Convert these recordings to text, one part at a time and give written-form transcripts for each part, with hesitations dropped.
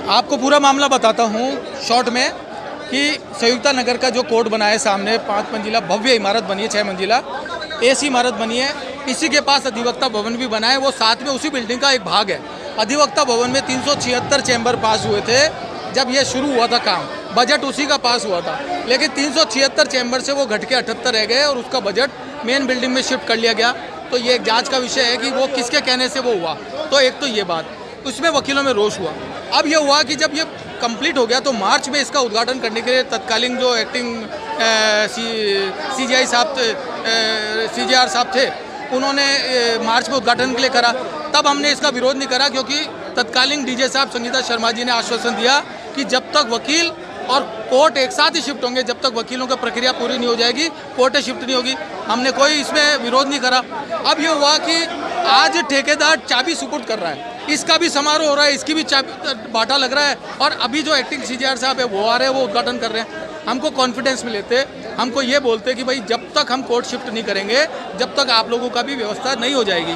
आपको पूरा मामला बताता हूँ शॉर्ट में कि संयुक्ता नगर का जो कोर्ट बना है सामने 5 मंजिला भव्य इमारत बनी है, 6 मंजिला ऐसी इमारत बनी है। इसी के पास अधिवक्ता भवन भी बना है, वो साथ में उसी बिल्डिंग का एक भाग है। अधिवक्ता भवन में 376 चैम्बर पास हुए थे जब ये शुरू हुआ था काम, बजट उसी का पास हुआ था, लेकिन 376 चैम्बर से वो घट के 78 रह गए और उसका बजट मेन बिल्डिंग में शिफ्ट कर लिया गया। तो ये एक जांच का विषय है कि वो किसके कहने से वो हुआ। तो एक तो ये बात, उसमें वकीलों में रोष हुआ। अब ये हुआ कि जब ये कंप्लीट हो गया तो मार्च में इसका उद्घाटन करने के लिए तत्कालीन जो एक्टिंग CJR साहब थे, उन्होंने मार्च में उद्घाटन के लिए करा। तब हमने इसका विरोध नहीं करा क्योंकि तत्कालीन डीजे साहब संगीता शर्मा जी ने आश्वासन दिया कि जब तक वकील और कोर्ट एक साथ ही शिफ्ट होंगे, जब तक वकीलों की प्रक्रिया पूरी नहीं हो जाएगी कोर्ट शिफ्ट नहीं होगी। हमने कोई इसमें विरोध नहीं करा। अब ये हुआ कि आज ठेकेदार चाबी सुपुर्द कर रहा है, इसका भी समारोह हो रहा है, इसकी भी चाबी बाटा लग रहा है, और अभी जो एक्टिंग CJR साहब है वो आ रहे हैं, वो उद्घाटन कर रहे हैं। हमको कॉन्फिडेंस में लेते, हमको ये बोलते कि भाई जब तक हम कोर्ट शिफ्ट नहीं करेंगे जब तक आप लोगों का भी व्यवस्था नहीं हो जाएगी।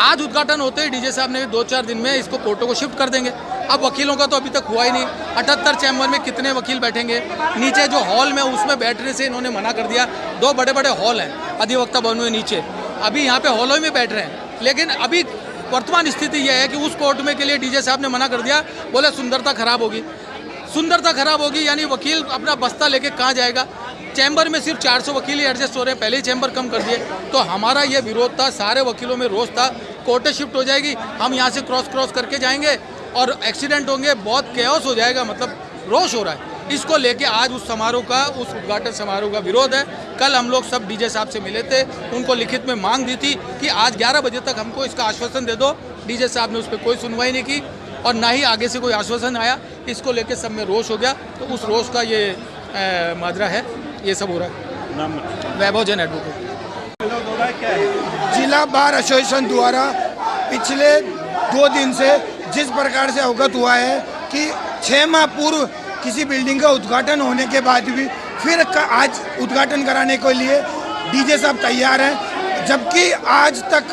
आज उद्घाटन होते ही डीजे साहब ने 2-4 दिन में इसको कोर्टों को शिफ्ट कर देंगे। अब वकीलों का तो अभी तक हुआ ही नहीं। 78 चैम्बर में कितने वकील बैठेंगे? नीचे जो हॉल में उसमें बैठने से इन्होंने मना कर दिया। 2 बड़े बड़े हॉल हैं अधिवक्ता भवन में नीचे, अभी यहाँ पे हॉलों में बैठ रहे हैं। लेकिन अभी वर्तमान स्थिति यह है कि उस कोर्ट में के लिए डीजे साहब ने मना कर दिया, बोले सुंदरता खराब होगी। सुंदरता खराब होगी यानी वकील अपना बस्ता लेके कहाँ जाएगा? चैम्बर में सिर्फ 400 वकील ही एडजस्ट हो रहे हैं, पहले ही चैम्बर कम कर दिए। तो हमारा ये विरोध था, सारे वकीलों में रोष था। कोर्टें शिफ्ट हो जाएगी, हम यहाँ से क्रॉस करके जाएंगे और एक्सीडेंट होंगे, बहुत केओस हो जाएगा, मतलब रोष हो रहा है। इसको लेके आज उस समारोह का, उस उद्घाटन समारोह का विरोध है। कल हम लोग सब डीजे साहब से मिले थे, उनको लिखित में मांग दी थी कि आज 11 बजे तक हमको इसका आश्वासन दे दो। डीजे साहब ने उस पर कोई सुनवाई नहीं की और ना ही आगे से कोई आश्वासन आया। इसको लेके सब में रोष हो गया, तो उस रोष का ये माजरा है, ये सब हो रहा है। वैभव जैन एडवोकेट। जिला बार एसोसिएशन द्वारा पिछले 2 दिन से जिस प्रकार से अवगत हुआ है कि 6 माह पूर्व किसी बिल्डिंग का उद्घाटन होने के बाद भी फिर आज उद्घाटन कराने के लिए डीजे साहब तैयार हैं, जबकि आज तक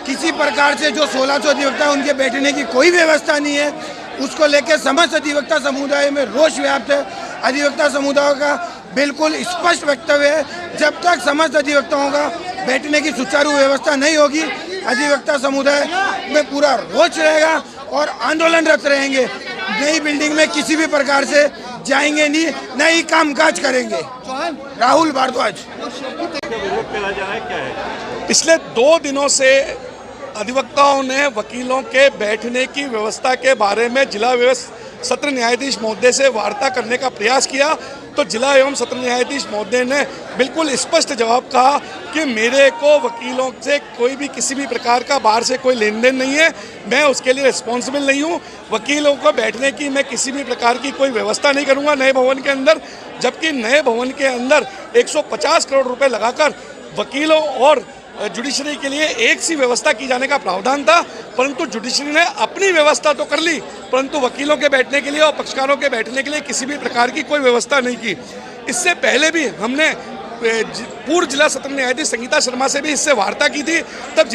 किसी प्रकार से जो 1600 अधिवक्ता है उनके बैठने की कोई व्यवस्था नहीं है। उसको लेकर समस्त अधिवक्ता समुदाय में रोष व्याप्त है। अधिवक्ता समुदाय का बिल्कुल स्पष्ट वक्तव्य है, जब तक समस्त अधिवक्ताओं का बैठने की सुचारू व्यवस्था नहीं होगी अधिवक्ता समुदाय में पूरा रोष रहेगा और आंदोलनरत रहेंगे। नई बिल्डिंग में किसी भी प्रकार से जाएंगे नहीं, नई कामकाज करेंगे। राहुल भारद्वाज। पिछले 2 दिनों से अधिवक्ताओं ने वकीलों के बैठने की व्यवस्था के बारे में जिला एवं सत्र न्यायाधीश महोदय से वार्ता करने का प्रयास किया, तो जिला एवं सत्र न्यायाधीश महोदय ने बिल्कुल स्पष्ट जवाब कहा कि मेरे को वकीलों से कोई भी किसी भी प्रकार का बाहर से कोई लेन देन नहीं है, मैं उसके लिए रिस्पॉन्सिबल नहीं हूँ। वकीलों को बैठने की मैं किसी भी प्रकार की कोई व्यवस्था नहीं करूँगा नए भवन के अंदर, जबकि नए भवन के अंदर 150 करोड़ रुपए लगाकर वकीलों और जुडिशरी के लिए एक सी व्यवस्था की जाने का प्रावधान था, परंतु जुडिशरी ने अपनी व्यवस्था तो कर ली, परंतु वकीलों के बैठने के लिए और पक्षकारों के बैठने के लिए किसी भी प्रकार की कोई व्यवस्था नहीं की। इससे पहले भी हमने पूर्व जिला सत्र न्यायाधीश संगीता शर्मा से भी इससे वार्ता की थी। तब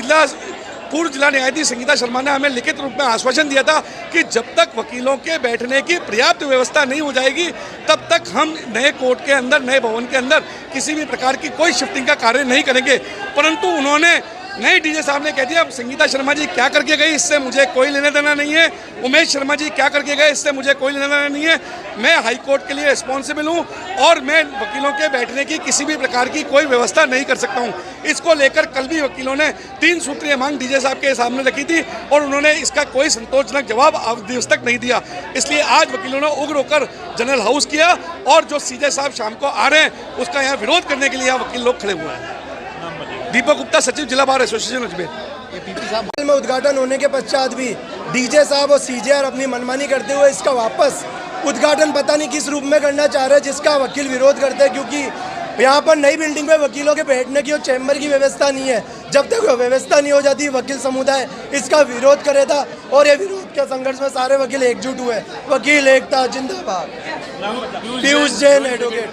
पूर्व जिला न्यायाधीश संगीता शर्मा ने हमें लिखित रूप में आश्वासन दिया था कि जब तक वकीलों के बैठने की पर्याप्त व्यवस्था नहीं हो जाएगी तब तक हम नए कोर्ट के अंदर, नए भवन के अंदर किसी भी प्रकार की कोई शिफ्टिंग का कार्य नहीं करेंगे। परंतु उन्होंने नए डीजे साहब ने कह दिया संगीता शर्मा जी क्या करके गई इससे मुझे कोई लेना देना नहीं है, उमेश शर्मा जी क्या करके गए इससे मुझे कोई लेना देना नहीं है, मैं हाई कोर्ट के लिए रिस्पॉन्सिबल हूं और मैं वकीलों के बैठने की किसी भी प्रकार की कोई व्यवस्था नहीं कर सकता हूं। इसको लेकर कल भी वकीलों ने 3 सूत्रीय मांग डीजे साहब के सामने रखी थी और उन्होंने इसका कोई संतोषजनक जवाब आज दिवस तक नहीं दिया। इसलिए आज वकीलों ने उग्र होकर जनरल हाउस किया और जो CJ साहब शाम को आ रहे हैं उसका यहाँ विरोध करने के लिए यहाँ वकील लोग खड़े हुए हैं। दीपक गुप्ता, सचिव जिला बार एसोसिएशन अजमेर। में उद्घाटन होने के पश्चात भी डीजे साहब और CJR अपनी मनमानी करते हुए इसका वापस उद्घाटन पता नहीं किस रूप में करना चाह रहे हैं, जिसका वकील विरोध करते हैं, क्योंकि यहाँ पर नई बिल्डिंग में वकीलों के बैठने की और चैम्बर की व्यवस्था नहीं है। जब तक व्यवस्था नहीं हो जाती वकील समुदाय इसका विरोध करेगा और ये विरोध के संघर्ष में सारे वकील एकजुट हुए। वकील एकता जिंदाबाद। पीयूष जैन एडवोकेट।